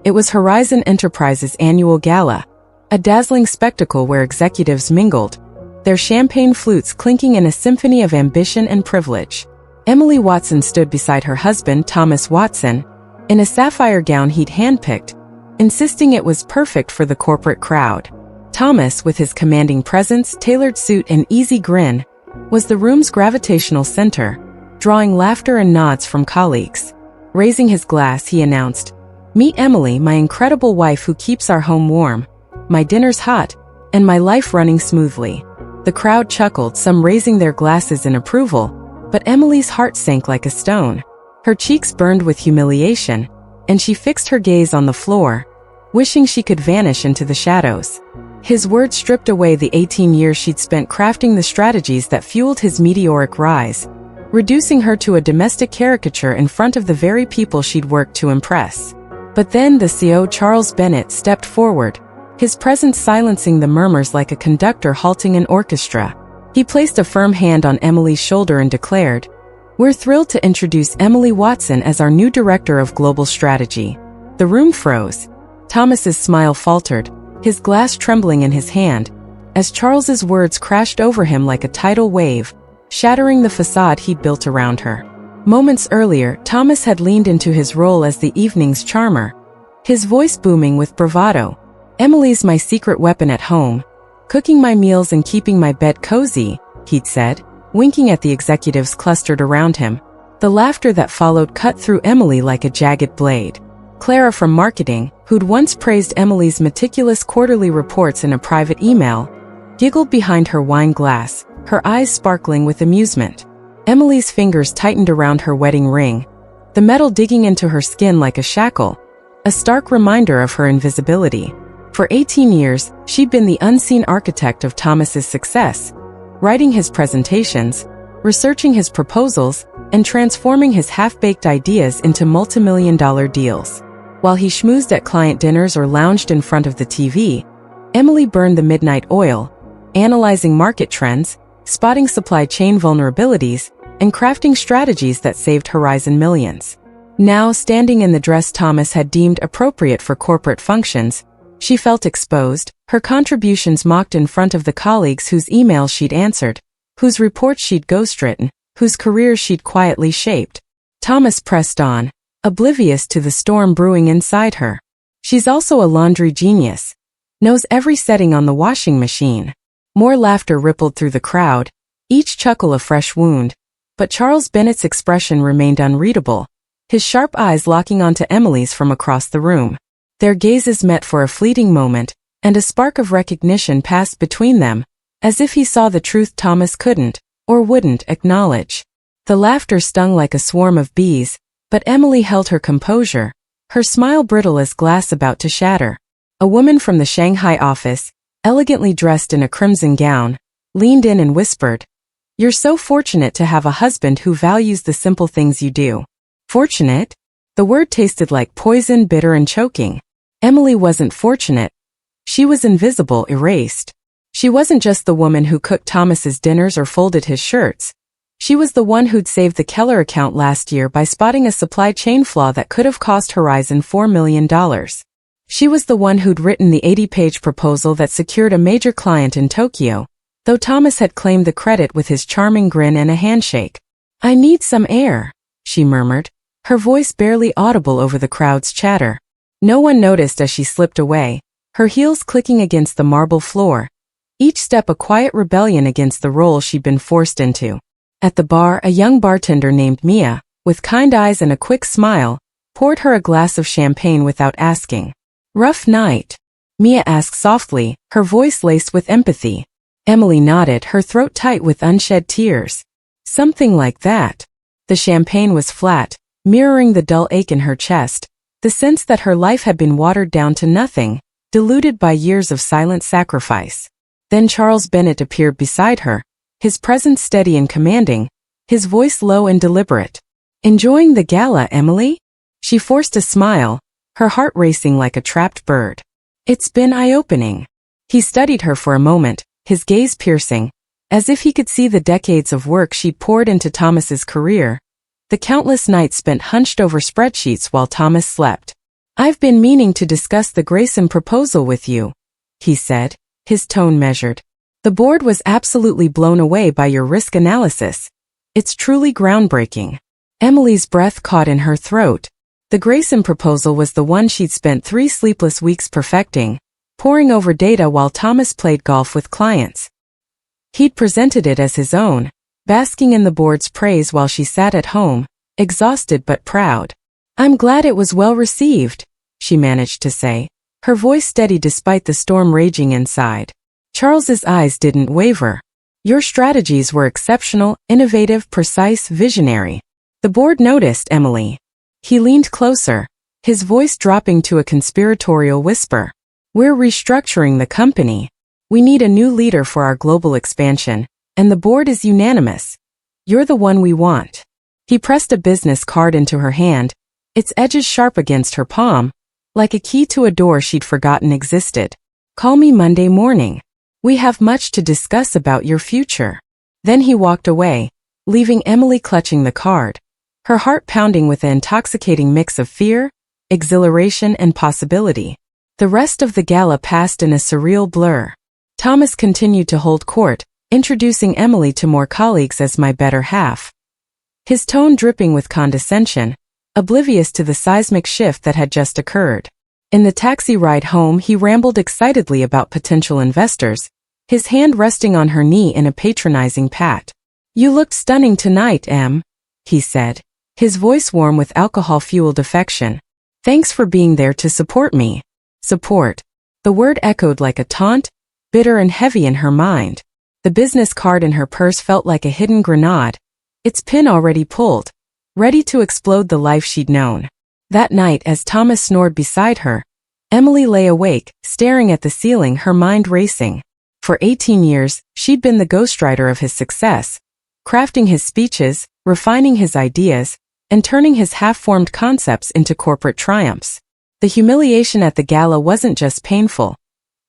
It was Horizon Enterprises' annual gala, a dazzling spectacle where executives mingled, their champagne flutes clinking in a symphony of ambition and privilege. Emily Watson stood beside her husband, Thomas Watson, in a sapphire gown he'd handpicked, insisting it was perfect for the corporate crowd. Thomas, with his commanding presence, tailored suit, and easy grin, was the room's gravitational center, drawing laughter and nods from colleagues. Raising his glass, he announced, "Meet Emily, my incredible wife who keeps our home warm, my dinners hot, and my life running smoothly." The crowd chuckled, some raising their glasses in approval, but Emily's heart sank like a stone. Her cheeks burned with humiliation, and she fixed her gaze on the floor, wishing she could vanish into the shadows. His words stripped away the 18 years she'd spent crafting the strategies that fueled his meteoric rise, reducing her to a domestic caricature in front of the very people she'd worked to impress. But then the CEO, Charles Bennett, stepped forward, his presence silencing the murmurs like a conductor halting an orchestra. He placed a firm hand on Emily's shoulder and declared, "We're thrilled to introduce Emily Watson as our new Director of Global Strategy." The room froze. Thomas's smile faltered, his glass trembling in his hand, as Charles's words crashed over him like a tidal wave, shattering the facade he'd built around her. Moments earlier, Thomas had leaned into his role as the evening's charmer, his voice booming with bravado. "Emily's my secret weapon at home, cooking my meals and keeping my bed cozy," he'd said, winking at the executives clustered around him. The laughter that followed cut through Emily like a jagged blade. Clara from marketing, who'd once praised Emily's meticulous quarterly reports in a private email, giggled behind her wine glass, her eyes sparkling with amusement. Emily's fingers tightened around her wedding ring, the metal digging into her skin like a shackle, a stark reminder of her invisibility. For 18 years, she'd been the unseen architect of Thomas's success, writing his presentations, researching his proposals, and transforming his half-baked ideas into multi-million-dollar deals. While he schmoozed at client dinners or lounged in front of the TV, Emily burned the midnight oil, analyzing market trends, spotting supply chain vulnerabilities, and crafting strategies that saved Horizon millions. Now, standing in the dress Thomas had deemed appropriate for corporate functions, she felt exposed, her contributions mocked in front of the colleagues whose emails she'd answered, whose reports she'd ghostwritten, whose careers she'd quietly shaped. Thomas pressed on, oblivious to the storm brewing inside her. "She's also a laundry genius. Knows every setting on the washing machine." More laughter rippled through the crowd, each chuckle a fresh wound. But Charles Bennett's expression remained unreadable, his sharp eyes locking onto Emily's from across the room. Their gazes met for a fleeting moment, and a spark of recognition passed between them, as if he saw the truth Thomas couldn't, or wouldn't, acknowledge. The laughter stung like a swarm of bees, but Emily held her composure, her smile brittle as glass about to shatter. A woman from the Shanghai office, elegantly dressed in a crimson gown, leaned in and whispered, "You're so fortunate to have a husband who values the simple things you do." Fortunate? The word tasted like poison, bitter and choking. Emily wasn't fortunate. She was invisible, erased. She wasn't just the woman who cooked Thomas's dinners or folded his shirts. She was the one who'd saved the Keller account last year by spotting a supply chain flaw that could have cost Horizon $4 million. She was the one who'd written the 80-page proposal that secured a major client in Tokyo, though Thomas had claimed the credit with his charming grin and a handshake. "I need some air," she murmured, her voice barely audible over the crowd's chatter. No one noticed as she slipped away, her heels clicking against the marble floor, each step a quiet rebellion against the role she'd been forced into. At the bar, a young bartender named Mia, with kind eyes and a quick smile, poured her a glass of champagne without asking. "Rough night?" Mia asked softly, her voice laced with empathy. Emily nodded, her throat tight with unshed tears. "Something like that." The champagne was flat, mirroring the dull ache in her chest, the sense that her life had been watered down to nothing, diluted by years of silent sacrifice. Then Charles Bennett appeared beside her, his presence steady and commanding, his voice low and deliberate. "Enjoying the gala, Emily?" She forced a smile, her heart racing like a trapped bird. "It's been eye-opening." He studied her for a moment, his gaze piercing, as if he could see the decades of work she'd poured into Thomas's career, the countless nights spent hunched over spreadsheets while Thomas slept. "I've been meaning to discuss the Grayson proposal with you," he said, his tone measured. "The board was absolutely blown away by your risk analysis. It's truly groundbreaking." Emily's breath caught in her throat. The Grayson proposal was the one she'd spent 3 sleepless weeks perfecting, poring over data while Thomas played golf with clients. He'd presented it as his own, basking in the board's praise while she sat at home, exhausted but proud. "I'm glad it was well received," she managed to say, her voice steady despite the storm raging inside. Charles's eyes didn't waver. "Your strategies were exceptional, innovative, precise, visionary." The board noticed, Emily. He leaned closer, his voice dropping to a conspiratorial whisper. "We're restructuring the company. We need a new leader for our global expansion, and the board is unanimous. You're the one we want." He pressed a business card into her hand, its edges sharp against her palm, like a key to a door she'd forgotten existed. "Call me Monday morning. We have much to discuss about your future." Then he walked away, leaving Emily clutching the card, her heart pounding with an intoxicating mix of fear, exhilaration, and possibility. The rest of the gala passed in a surreal blur. Thomas continued to hold court, introducing Emily to more colleagues as my better half, his tone dripping with condescension, oblivious to the seismic shift that had just occurred. In the taxi ride home, he rambled excitedly about potential investors, his hand resting on her knee in a patronizing pat. "You looked stunning tonight, Em," he said, his voice warm with alcohol-fueled affection. "Thanks for being there to support me." Support. The word echoed like a taunt, bitter and heavy in her mind. The business card in her purse felt like a hidden grenade, its pin already pulled, ready to explode the life she'd known. That night, as Thomas snored beside her, Emily lay awake, staring at the ceiling, her mind racing. For 18 years, she'd been the ghostwriter of his success, crafting his speeches, refining his ideas, and turning his half-formed concepts into corporate triumphs. The humiliation at the gala wasn't just painful.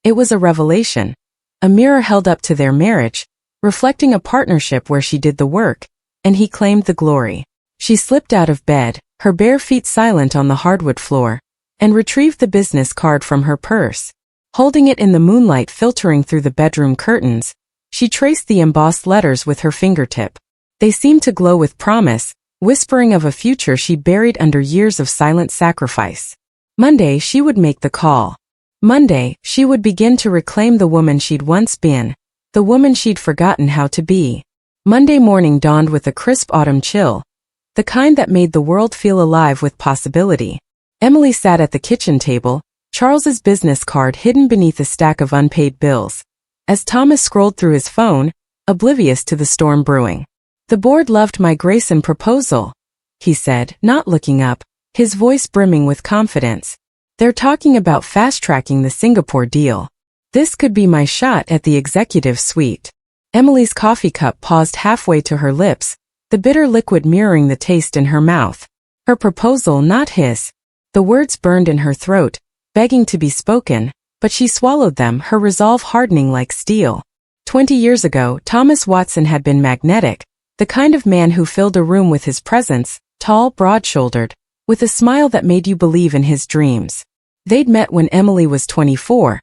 It was a revelation, a mirror held up to their marriage, reflecting a partnership where she did the work, and he claimed the glory. She slipped out of bed, her bare feet silent on the hardwood floor, and retrieved the business card from her purse. Holding it in the moonlight filtering through the bedroom curtains, she traced the embossed letters with her fingertip. They seemed to glow with promise, whispering of a future she'd buried under years of silent sacrifice. Monday, she would make the call. Monday, she would begin to reclaim the woman she'd once been, the woman she'd forgotten how to be. Monday morning dawned with a crisp autumn chill, the kind that made the world feel alive with possibility. Emily sat at the kitchen table, Charles's business card hidden beneath a stack of unpaid bills, as Thomas scrolled through his phone, oblivious to the storm brewing. "The board loved my Grayson proposal," he said, not looking up, his voice brimming with confidence. "They're talking about fast-tracking the Singapore deal. This could be my shot at the executive suite." Emily's coffee cup paused halfway to her lips, the bitter liquid mirroring the taste in her mouth. Her proposal, not his. The words burned in her throat, begging to be spoken, but she swallowed them, her resolve hardening like steel. 20 years ago, Thomas Watson had been magnetic, the kind of man who filled a room with his presence, tall, broad-shouldered, with a smile that made you believe in his dreams. They'd met when Emily was 24,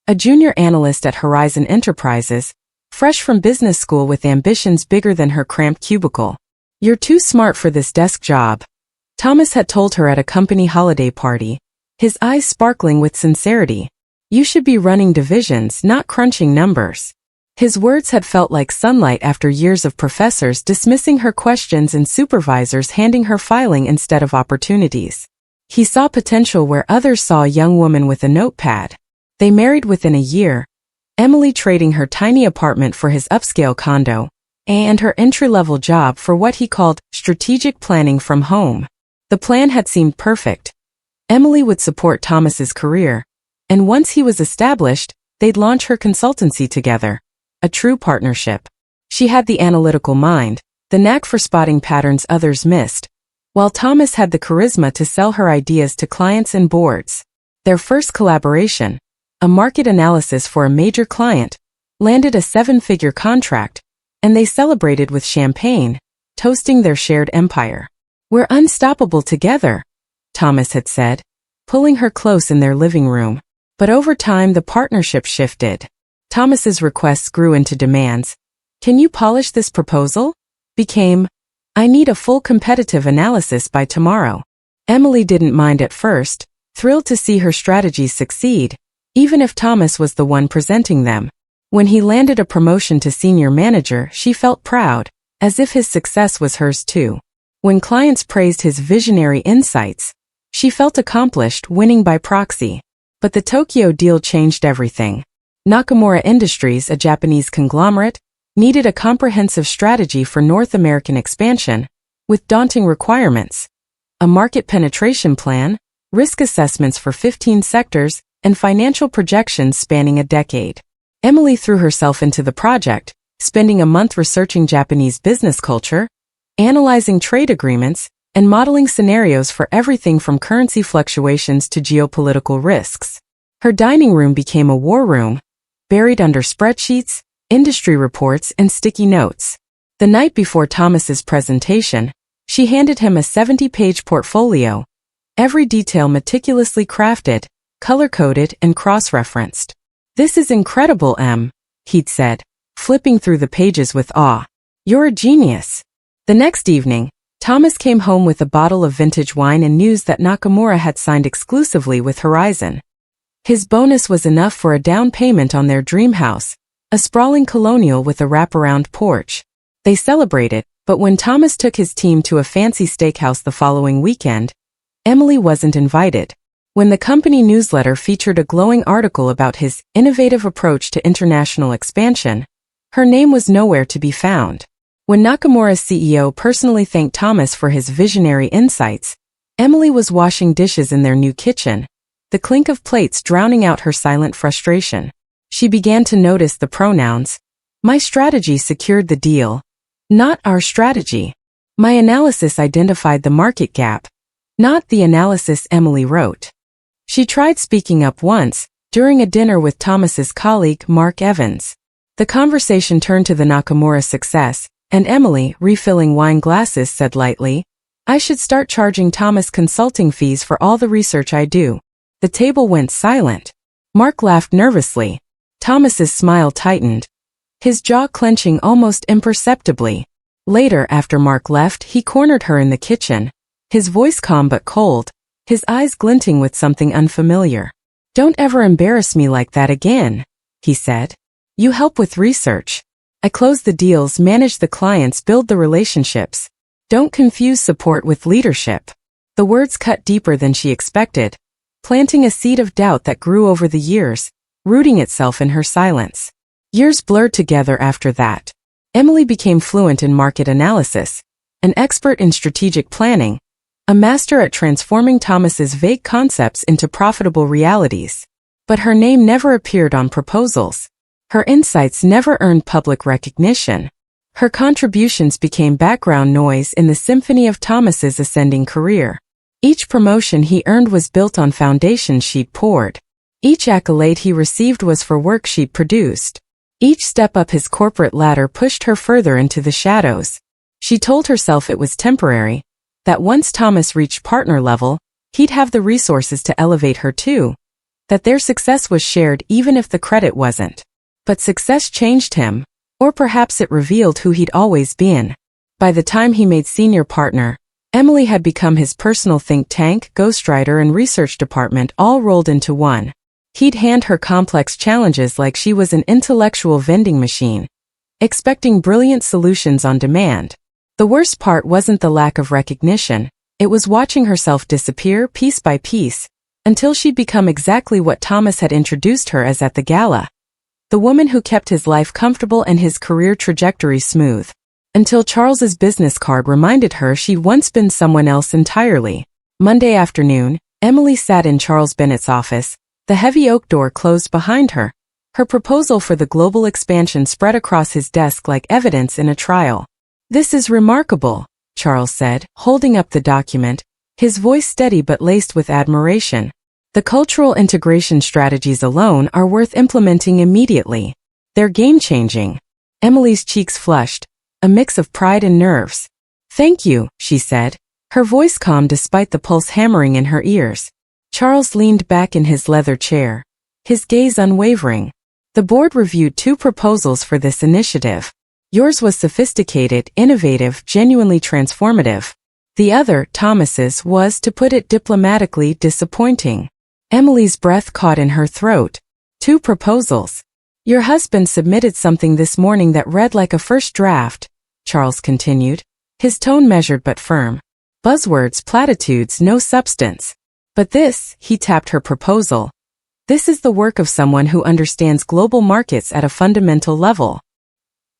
a junior analyst at Horizon Enterprises, fresh from business school with ambitions bigger than her cramped cubicle. "You're too smart for this desk job," Thomas had told her at a company holiday party, his eyes sparkling with sincerity. "You should be running divisions, not crunching numbers." His words had felt like sunlight after years of professors dismissing her questions and supervisors handing her filing instead of opportunities. He saw potential where others saw a young woman with a notepad. They married within a year, Emily trading her tiny apartment for his upscale condo, and her entry-level job for what he called strategic planning from home. The plan had seemed perfect. Emily would support Thomas's career, and once he was established, they'd launch her consultancy together. A true partnership. She had the analytical mind, the knack for spotting patterns others missed, while Thomas had the charisma to sell her ideas to clients and boards. Their first collaboration, a market analysis for a major client, landed a 7-figure contract, and they celebrated with champagne, toasting their shared empire. "We're unstoppable together," Thomas had said, pulling her close in their living room. But over time the partnership shifted. Thomas's requests grew into demands. "Can you polish this proposal?" Became, "I need a full competitive analysis by tomorrow." Emily didn't mind at first, thrilled to see her strategies succeed, even if Thomas was the one presenting them. When he landed a promotion to senior manager, she felt proud, as if his success was hers too. When clients praised his visionary insights, she felt accomplished, winning by proxy. But the Tokyo deal changed everything. Nakamura Industries, a Japanese conglomerate, needed a comprehensive strategy for North American expansion, with daunting requirements: a market penetration plan, risk assessments for 15 sectors, and financial projections spanning a decade. Emily threw herself into the project, spending a month researching Japanese business culture, analyzing trade agreements, and modeling scenarios for everything from currency fluctuations to geopolitical risks. Her dining room became a war room, buried under spreadsheets, industry reports, and sticky notes. The night before Thomas's presentation, she handed him a 70-page portfolio, every detail meticulously crafted, color-coded, and cross-referenced. "This is incredible, Em," he'd said, flipping through the pages with awe. "You're a genius." The next evening, Thomas came home with a bottle of vintage wine and news that Nakamura had signed exclusively with Horizon. His bonus was enough for a down payment on their dream house, a sprawling colonial with a wraparound porch. They celebrated, but when Thomas took his team to a fancy steakhouse the following weekend, Emily wasn't invited. When the company newsletter featured a glowing article about his innovative approach to international expansion, her name was nowhere to be found. When Nakamura's CEO personally thanked Thomas for his visionary insights, Emily was washing dishes in their new kitchen, the clink of plates drowning out her silent frustration. She began to notice the pronouns. "My strategy secured the deal. Not our strategy. My analysis identified the market gap. Not the analysis Emily wrote." She tried speaking up once, during a dinner with Thomas's colleague Mark Evans. The conversation turned to the Nakamura success, and Emily, refilling wine glasses, said lightly, "I should start charging Thomas consulting fees for all the research I do." The table went silent. Mark laughed nervously. Thomas's smile tightened, his jaw clenching almost imperceptibly. Later, after Mark left, he cornered her in the kitchen, his voice calm but cold, his eyes glinting with something unfamiliar. "Don't ever embarrass me like that again," he said. "You help with research. I close the deals, manage the clients, build the relationships. Don't confuse support with leadership." The words cut deeper than she expected, planting a seed of doubt that grew over the years, rooting itself in her silence. Years blurred together after that. Emily became fluent in market analysis, an expert in strategic planning, a master at transforming Thomas's vague concepts into profitable realities. But her name never appeared on proposals. Her insights never earned public recognition. Her contributions became background noise in the symphony of Thomas's ascending career. Each promotion he earned was built on foundations she'd poured. Each accolade he received was for work she'd produced. Each step up his corporate ladder pushed her further into the shadows. She told herself it was temporary, that once Thomas reached partner level, he'd have the resources to elevate her too, that their success was shared even if the credit wasn't. But success changed him, or perhaps it revealed who he'd always been. By the time he made senior partner, Emily had become his personal think tank, ghostwriter, and research department all rolled into one. He'd hand her complex challenges like she was an intellectual vending machine, expecting brilliant solutions on demand. The worst part wasn't the lack of recognition, it was watching herself disappear piece by piece, until she'd become exactly what Thomas had introduced her as at the gala. The woman who kept his life comfortable and his career trajectory smooth. Until Charles's business card reminded her she'd once been someone else entirely. Monday afternoon, Emily sat in Charles Bennett's office, the heavy oak door closed behind her. Her proposal for the global expansion spread across his desk like evidence in a trial. "This is remarkable," Charles said, holding up the document, his voice steady but laced with admiration. "The cultural integration strategies alone are worth implementing immediately. They're game-changing." Emily's cheeks flushed, a mix of pride and nerves. "Thank you," she said, her voice calm despite the pulse hammering in her ears. Charles leaned back in his leather chair, his gaze unwavering. The board reviewed 2 proposals for this initiative. Yours was sophisticated, innovative, genuinely transformative. The other, Thomas's, was, to put it diplomatically, disappointing. Emily's breath caught in her throat. 2 proposals. Your husband submitted something this morning that read like a first draft, Charles continued, his tone measured but firm. Buzzwords, platitudes, no substance. But this, he tapped her proposal. This is the work of someone who understands global markets at a fundamental level.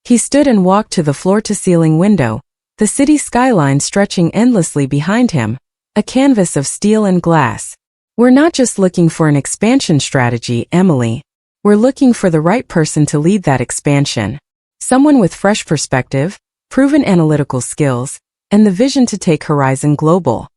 He stood and walked to the floor-to-ceiling window, the city skyline stretching endlessly behind him, a canvas of steel and glass. We're not just looking for an expansion strategy, Emily. We're looking for the right person to lead that expansion. Someone with fresh perspective, proven analytical skills, and the vision to take Horizon global.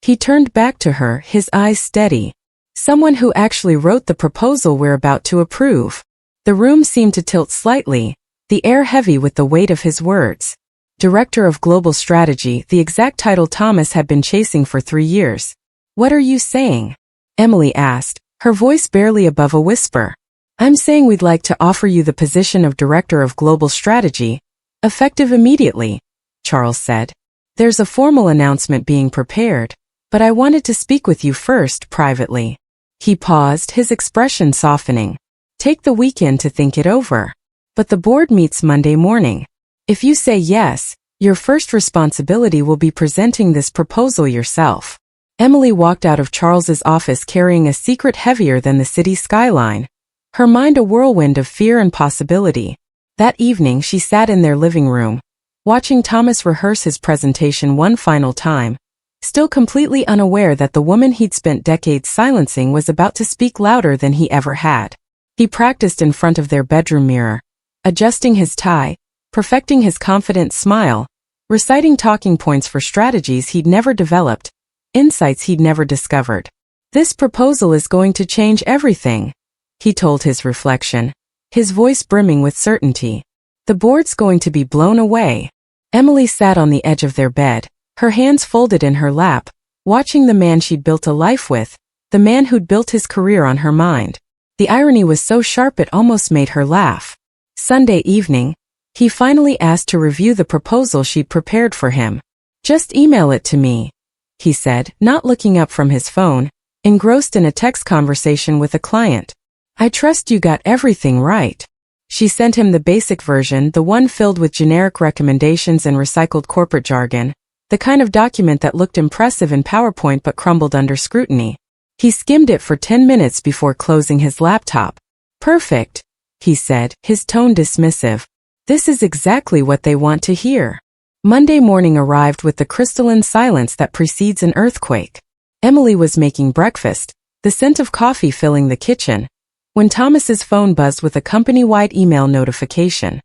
He turned back to her, his eyes steady. Someone who actually wrote the proposal we're about to approve. The room seemed to tilt slightly, the air heavy with the weight of his words. Director of Global Strategy, the exact title Thomas had been chasing for 3 years. What are you saying? Emily asked, her voice barely above a whisper. I'm saying we'd like to offer you the position of Director of Global Strategy, effective immediately, Charles said. There's a formal announcement being prepared, but I wanted to speak with you first, privately. He paused, his expression softening. Take the weekend to think it over. But the board meets Monday morning. If you say yes, your first responsibility will be presenting this proposal yourself. Emily walked out of Charles's office carrying a secret heavier than the city skyline, her mind a whirlwind of fear and possibility. That evening she sat in their living room, watching Thomas rehearse his presentation one final time, still completely unaware that the woman he'd spent decades silencing was about to speak louder than he ever had. He practiced in front of their bedroom mirror, adjusting his tie, perfecting his confident smile, reciting talking points for strategies he'd never developed, insights he'd never discovered. This proposal is going to change everything, he told his reflection, his voice brimming with certainty. The board's going to be blown away. Emily sat on the edge of their bed, her hands folded in her lap, watching the man she'd built a life with, the man who'd built his career on her mind. The irony was so sharp it almost made her laugh. Sunday evening, he finally asked to review the proposal she'd prepared for him. Just email it to me, he said, not looking up from his phone, engrossed in a text conversation with a client. I trust you got everything right. She sent him the basic version, the one filled with generic recommendations and recycled corporate jargon, the kind of document that looked impressive in PowerPoint but crumbled under scrutiny. He skimmed it for 10 minutes before closing his laptop. Perfect, he said, his tone dismissive. This is exactly what they want to hear. Monday morning arrived with the crystalline silence that precedes an earthquake. Emily was making breakfast, the scent of coffee filling the kitchen, when Thomas's phone buzzed with a company-wide email notification.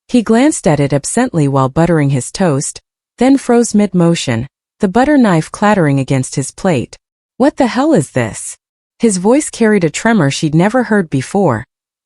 He glanced at it absently while buttering his toast, then froze mid-motion, the butter knife clattering against his plate. What the hell is this? His voice carried a tremor she'd never heard before,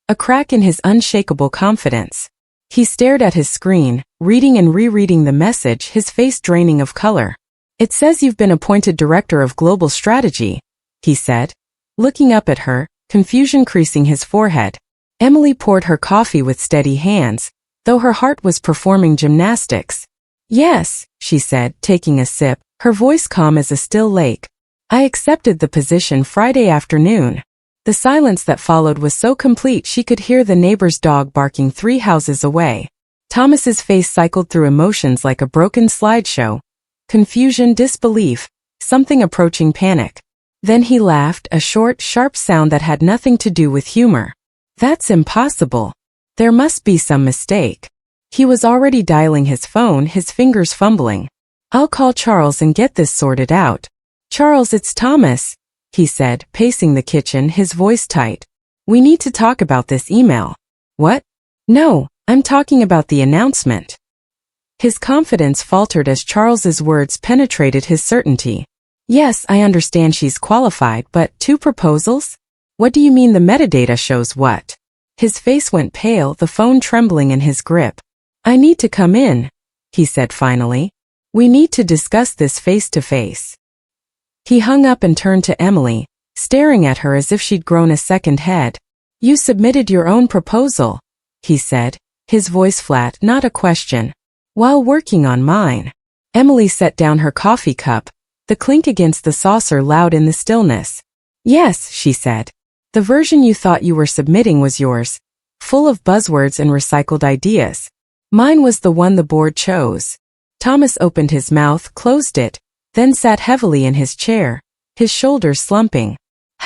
a crack in his unshakable confidence. He stared at his screen, reading and rereading the message, his face draining of color. It says you've been appointed Director of Global Strategy, he said, looking up at her, confusion creasing his forehead. Emily poured her coffee with steady hands, though her heart was performing gymnastics. Yes, she said, taking a sip, her voice calm as a still lake. I accepted the position Friday afternoon. The silence that followed was so complete she could hear the neighbor's dog barking 3 houses away. Thomas's face cycled through emotions like a broken slideshow. Confusion, disbelief, something approaching panic. Then he laughed, a short, sharp sound that had nothing to do with humor. That's impossible. There must be some mistake. He was already dialing his phone, his fingers fumbling. I'll call Charles and get this sorted out. Charles, it's Thomas, he said, pacing the kitchen, his voice tight. We need to talk about this email. What? No, I'm talking about the announcement. His confidence faltered as Charles's words penetrated his certainty. Yes, I understand she's qualified, but 2 proposals? What do you mean the metadata shows what? His face went pale, the phone trembling in his grip. I need to come in, he said finally. We need to discuss this face to face. He hung up and turned to Emily, staring at her as if she'd grown a second head. "You submitted your own proposal," he said, his voice flat, not a question. "While working on mine." Emily set down her coffee cup, the clink against the saucer loud in the stillness. "Yes," she said. "The version you thought you were submitting was yours, full of buzzwords and recycled ideas. Mine was the one the board chose." Thomas opened his mouth, closed it, then sat heavily in his chair, his shoulders slumping.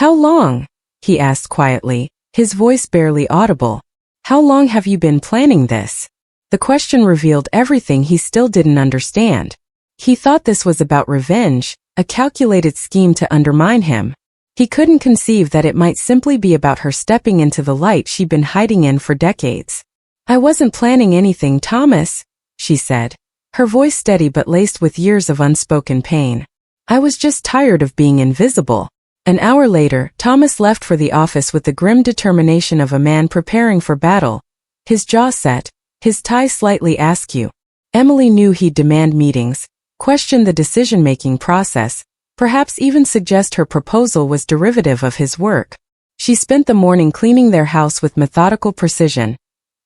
"How long?" he asked quietly, his voice barely audible. "How long have you been planning this?" The question revealed everything he still didn't understand. He thought this was about revenge, a calculated scheme to undermine him. He couldn't conceive that it might simply be about her stepping into the light she'd been hiding in for decades. "I wasn't planning anything, Thomas," she said, her voice steady but laced with years of unspoken pain. "I was just tired of being invisible." An hour later, Thomas left for the office with the grim determination of a man preparing for battle, his jaw set, his tie slightly askew. Emily knew he'd demand meetings, question the decision-making process, perhaps even suggest her proposal was derivative of his work. She spent the morning cleaning their house with methodical precision,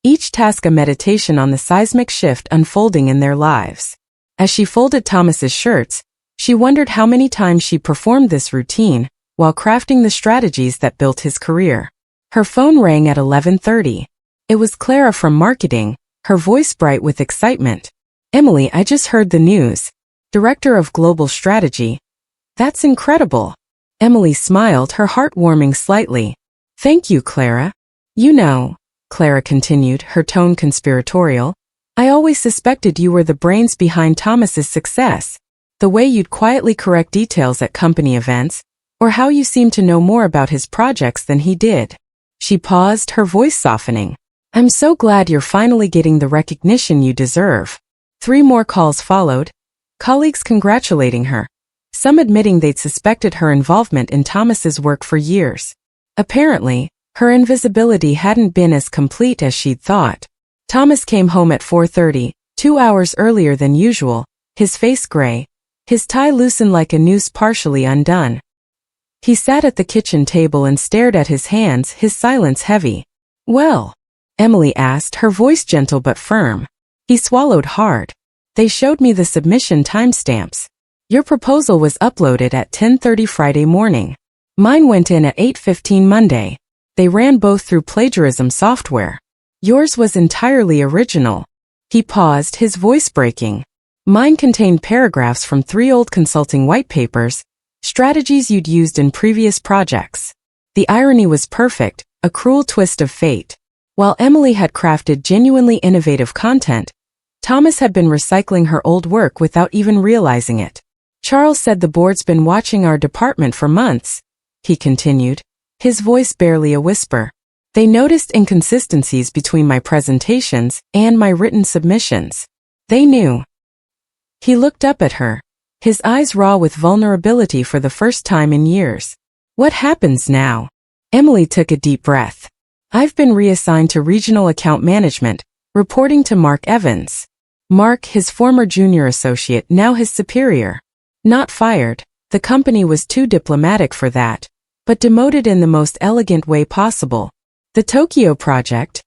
each task a meditation on the seismic shift unfolding in their lives. As she folded Thomas's shirts, she wondered how many times she performed this routine while crafting the strategies that built his career. Her phone rang at 11:30. It was Clara from marketing, her voice bright with excitement. "Emily, I just heard the news. Director of Global Strategy. That's incredible." Emily smiled, her heart warming slightly. "Thank you, Clara. You know," Clara continued, her tone conspiratorial, "I always suspected you were the brains behind Thomas's success. The way you'd quietly correct details at company events, or how you seemed to know more about his projects than he did." She paused, her voice softening. "I'm so glad you're finally getting the recognition you deserve." 3 more calls followed, colleagues congratulating her, some admitting they'd suspected her involvement in Thomas's work for years. Apparently, her invisibility hadn't been as complete as she'd thought. Thomas came home at 4:30, 2 hours earlier than usual, his face gray, his tie loosened like a noose partially undone. He sat at the kitchen table and stared at his hands, his silence heavy. "Well?" Emily asked, her voice gentle but firm. He swallowed hard. "They showed me the submission timestamps. Your proposal was uploaded at 10:30 Friday morning. Mine went in at 8:15 Monday. They ran both through plagiarism software. Yours was entirely original." He paused, his voice breaking. "Mine contained paragraphs from 3 old consulting white papers, strategies you'd used in previous projects." The irony was perfect, a cruel twist of fate. While Emily had crafted genuinely innovative content, Thomas had been recycling her old work without even realizing it. "Charles said the board's been watching our department for months," he continued, his voice barely a whisper. "They noticed inconsistencies between my presentations and my written submissions. They knew." He looked up at her, his eyes raw with vulnerability for the first time in years. "What happens now?" Emily took a deep breath. "I've been reassigned to regional account management, reporting to Mark Evans." Mark, his former junior associate, now his superior. Not fired, the company was too diplomatic for that, but demoted in the most elegant way possible. "The Tokyo project?"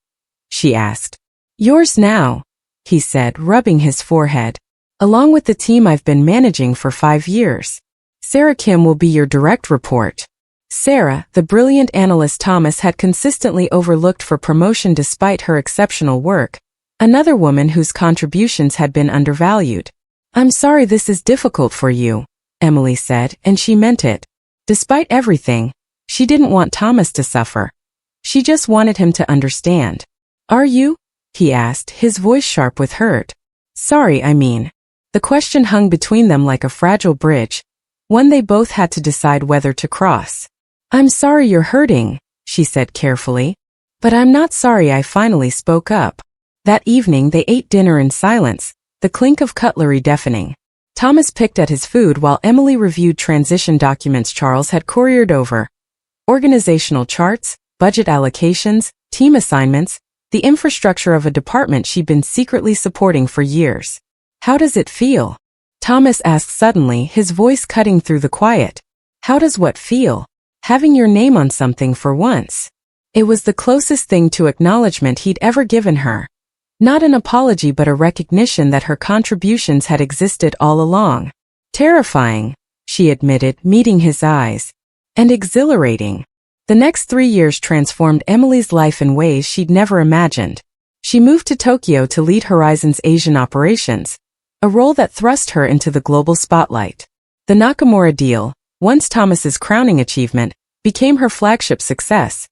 she asked. "Yours now," he said, rubbing his forehead. "Along with the team I've been managing for 5 years. Sarah Kim will be your direct report." Sarah, the brilliant analyst Thomas had consistently overlooked for promotion despite her exceptional work, another woman whose contributions had been undervalued. "I'm sorry this is difficult for you," Emily said, and she meant it. Despite everything, she didn't want Thomas to suffer. She just wanted him to understand. "Are you?" he asked, his voice sharp with hurt. "Sorry, I mean." The question hung between them like a fragile bridge, one they both had to decide whether to cross. "I'm sorry you're hurting," she said carefully. "But I'm not sorry I finally spoke up." That evening they ate dinner in silence, the clink of cutlery deafening. Thomas picked at his food while Emily reviewed transition documents Charles had couriered over. Organizational charts, budget allocations, team assignments, the infrastructure of a department she'd been secretly supporting for years. "How does it feel?" Thomas asked suddenly, his voice cutting through the quiet. How does what feel? Having your name on something for once. It was the closest thing to acknowledgement he'd ever given her. Not an apology but a recognition that her contributions had existed all along. Terrifying, she admitted, meeting his eyes. And exhilarating. The next 3 years transformed Emily's life in ways she'd never imagined. She moved to Tokyo to lead Horizon's Asian operations, a role that thrust her into the global spotlight. The Nakamura deal, once Thomas's crowning achievement, became her flagship success,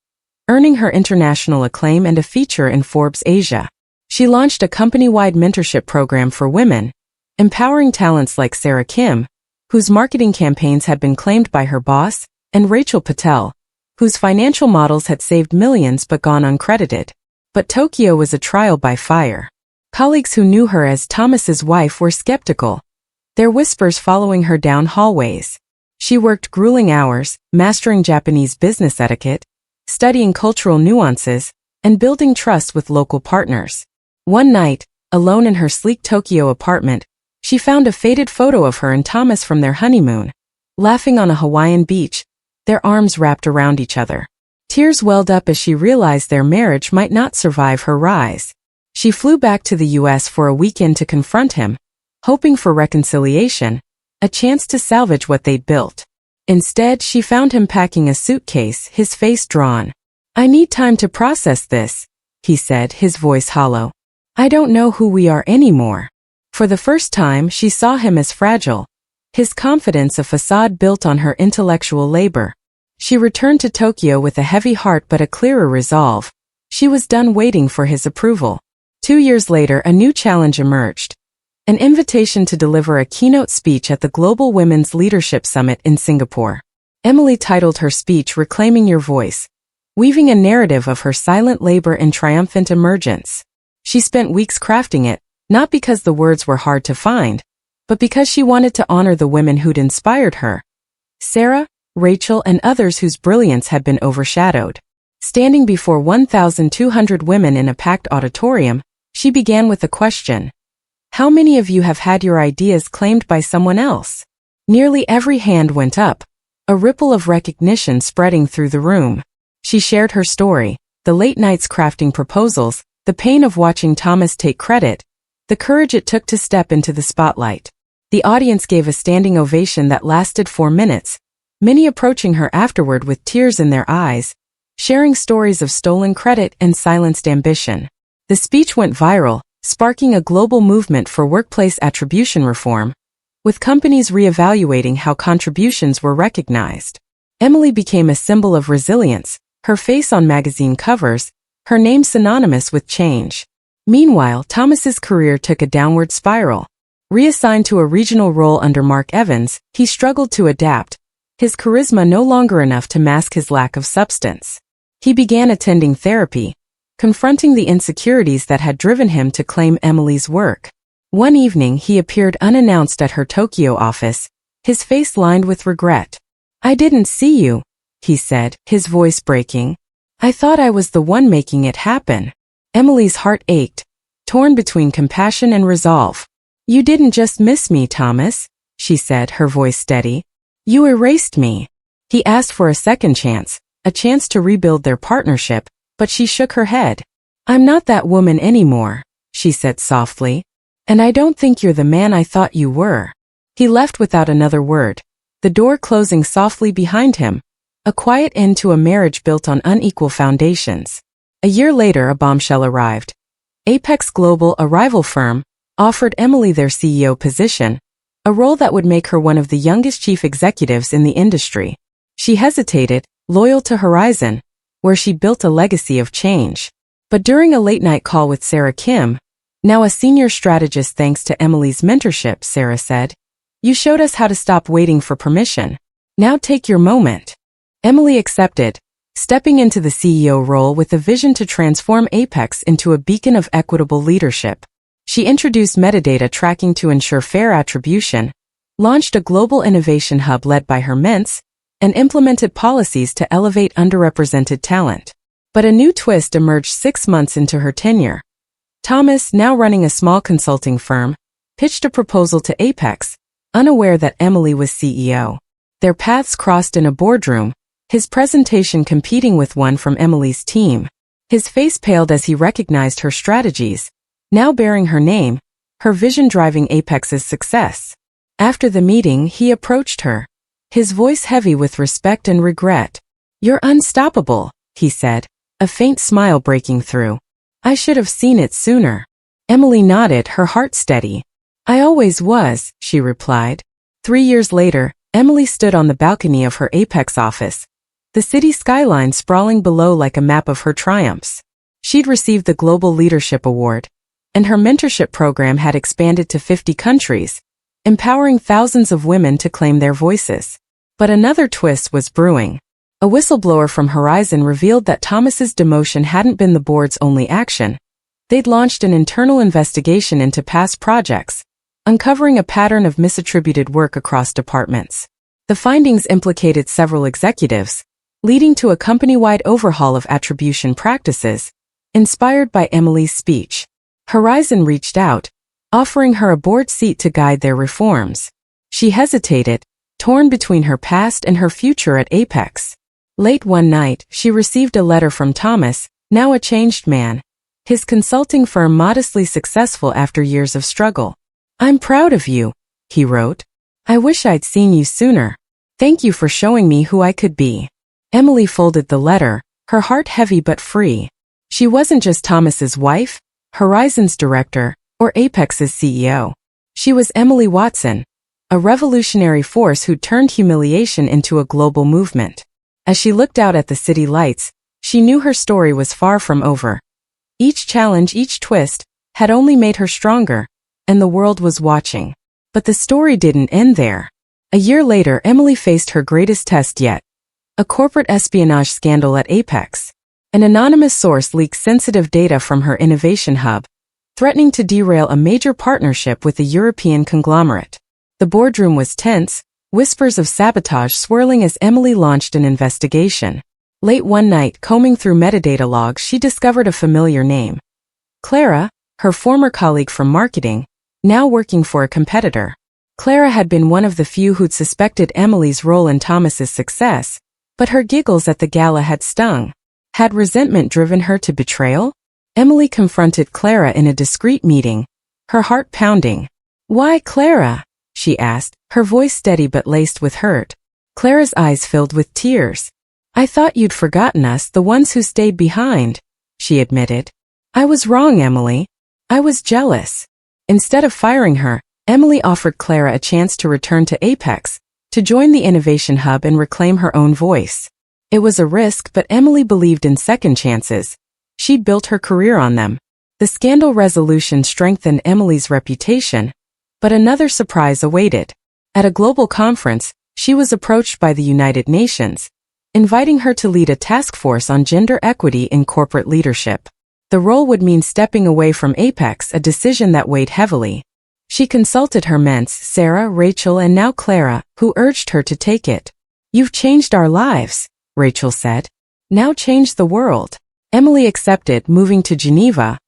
earning her international acclaim and a feature in Forbes Asia. She launched a company-wide mentorship program for women, empowering talents like Sarah Kim, whose marketing campaigns had been claimed by her boss, and Rachel Patel, whose financial models had saved millions but gone uncredited. But Tokyo was a trial by fire. Colleagues who knew her as Thomas's wife were skeptical, their whispers following her down hallways. She worked grueling hours, mastering Japanese business etiquette, studying cultural nuances, and building trust with local partners. One night, alone in her sleek Tokyo apartment, she found a faded photo of her and Thomas from their honeymoon, laughing on a Hawaiian beach, their arms wrapped around each other. Tears welled up as she realized their marriage might not survive her rise. She flew back to the U.S. for a weekend to confront him, hoping for reconciliation, a chance to salvage what they'd built. Instead, she found him packing a suitcase, his face drawn. "I need time to process this," he said, his voice hollow. "I don't know who we are anymore." For the first time, she saw him as fragile, his confidence a facade built on her intellectual labor. She returned to Tokyo with a heavy heart but a clearer resolve. She was done waiting for his approval. 2 years later, a new challenge emerged. An invitation to deliver a keynote speech at the Global Women's Leadership Summit in Singapore. Emily titled her speech Reclaiming Your Voice, weaving a narrative of her silent labor and triumphant emergence. She spent weeks crafting it, not because the words were hard to find, but because she wanted to honor the women who'd inspired her. Sarah, Rachel, and others whose brilliance had been overshadowed. Standing before 1,200 women in a packed auditorium, she began with a question. How many of you have had your ideas claimed by someone else? Nearly every hand went up, a ripple of recognition spreading through the room. She shared her story, the late nights crafting proposals, the pain of watching Thomas take credit, the courage it took to step into the spotlight. The audience gave a standing ovation that lasted 4 minutes, many approaching her afterward with tears in their eyes, sharing stories of stolen credit and silenced ambition. The speech went viral, sparking a global movement for workplace attribution reform, with companies reevaluating how contributions were recognized. Emily became a symbol of resilience, her face on magazine covers, her name synonymous with change. Meanwhile, Thomas's career took a downward spiral. Reassigned to a regional role under Mark Evans, he struggled to adapt, his charisma no longer enough to mask his lack of substance. He began attending therapy, confronting the insecurities that had driven him to claim Emily's work. One evening, he appeared unannounced at her Tokyo office, his face lined with regret. "I didn't see you," he said, his voice breaking. "I thought I was the one making it happen." Emily's heart ached, torn between compassion and resolve. "You didn't just miss me, Thomas," she said, her voice steady. "You erased me." He asked for a second chance, a chance to rebuild their partnership, but she shook her head. "I'm not that woman anymore," she said softly. "And I don't think you're the man I thought you were." He left without another word, the door closing softly behind him, a quiet end to a marriage built on unequal foundations. A year later, a bombshell arrived. Apex Global, a rival firm, offered Emily their CEO position, a role that would make her one of the youngest chief executives in the industry. She hesitated, loyal to Horizon, where she built a legacy of change. But during a late-night call with Sarah Kim, now a senior strategist thanks to Emily's mentorship, Sarah said, "You showed us how to stop waiting for permission. Now take your moment." Emily accepted, stepping into the CEO role with a vision to transform Apex into a beacon of equitable leadership. She introduced metadata tracking to ensure fair attribution, launched a global innovation hub led by her ments, and implemented policies to elevate underrepresented talent. But a new twist emerged 6 months into her tenure. Thomas, now running a small consulting firm, pitched a proposal to Apex, unaware that Emily was CEO. Their paths crossed in a boardroom, his presentation competing with one from Emily's team. His face paled as he recognized her strategies, now bearing her name, her vision driving Apex's success. After the meeting, he approached her, his voice heavy with respect and regret. "You're unstoppable," he said, a faint smile breaking through. "I should have seen it sooner." Emily nodded, her heart steady. "I always was," she replied. 3 years later, Emily stood on the balcony of her Apex office, the city skyline sprawling below like a map of her triumphs. She'd received the Global Leadership Award, and her mentorship program had expanded to 50 countries, empowering thousands of women to claim their voices. But another twist was brewing. A whistleblower from Horizon revealed that Thomas's demotion hadn't been the board's only action. They'd launched an internal investigation into past projects, uncovering a pattern of misattributed work across departments. The findings implicated several executives, leading to a company-wide overhaul of attribution practices, inspired by Emily's speech. Horizon reached out, offering her a board seat to guide their reforms. She hesitated, torn between her past and her future at Apex. Late one night, she received a letter from Thomas, now a changed man, his consulting firm modestly successful after years of struggle. "I'm proud of you," he wrote. "I wish I'd seen you sooner. Thank you for showing me who I could be." Emily folded the letter, her heart heavy but free. She wasn't just Thomas's wife, Horizon's director, or Apex's CEO. She was Emily Watson, a revolutionary force who'd turned humiliation into a global movement. As she looked out at the city lights, she knew her story was far from over. Each challenge, each twist, had only made her stronger, and the world was watching. But the story didn't end there. A year later, Emily faced her greatest test yet, a corporate espionage scandal at Apex. An anonymous source leaked sensitive data from her innovation hub, threatening to derail a major partnership with a European conglomerate. The boardroom was tense, whispers of sabotage swirling as Emily launched an investigation. Late one night, combing through metadata logs, she discovered a familiar name. Clara, her former colleague from marketing, now working for a competitor. Clara had been one of the few who'd suspected Emily's role in Thomas's success, but her giggles at the gala had stung. Had resentment driven her to betrayal? Emily confronted Clara in a discreet meeting, her heart pounding. "Why, Clara?" she asked, her voice steady but laced with hurt. Clara's eyes filled with tears. "I thought you'd forgotten us, the ones who stayed behind," she admitted. "I was wrong, Emily. I was jealous." Instead of firing her, Emily offered Clara a chance to return to Apex, to join the innovation hub and reclaim her own voice. It was a risk, but Emily believed in second chances. She'd built her career on them. The scandal resolution strengthened Emily's reputation, but another surprise awaited. At a global conference, she was approached by the United Nations, inviting her to lead a task force on gender equity in corporate leadership. The role would mean stepping away from Apex, a decision that weighed heavily. She consulted her mentor, Sarah, Rachel, and now Clara, who urged her to take it. "You've changed our lives," Rachel said. "Now change the world." Emily accepted, moving to Geneva,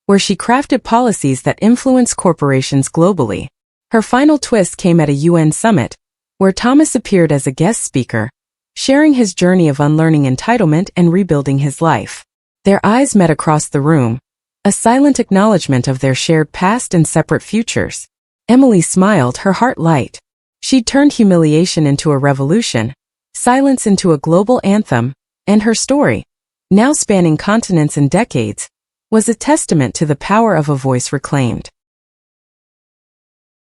where she crafted policies that influence corporations globally. Her final twist came at a UN summit, where Thomas appeared as a guest speaker, sharing his journey of unlearning entitlement and rebuilding his life. Their eyes met across the room, a silent acknowledgement of their shared past and separate futures. Emily smiled, her heart light. She'd turned humiliation into a revolution, silence into a global anthem, and her story, now spanning continents and decades, was a testament to the power of a voice reclaimed.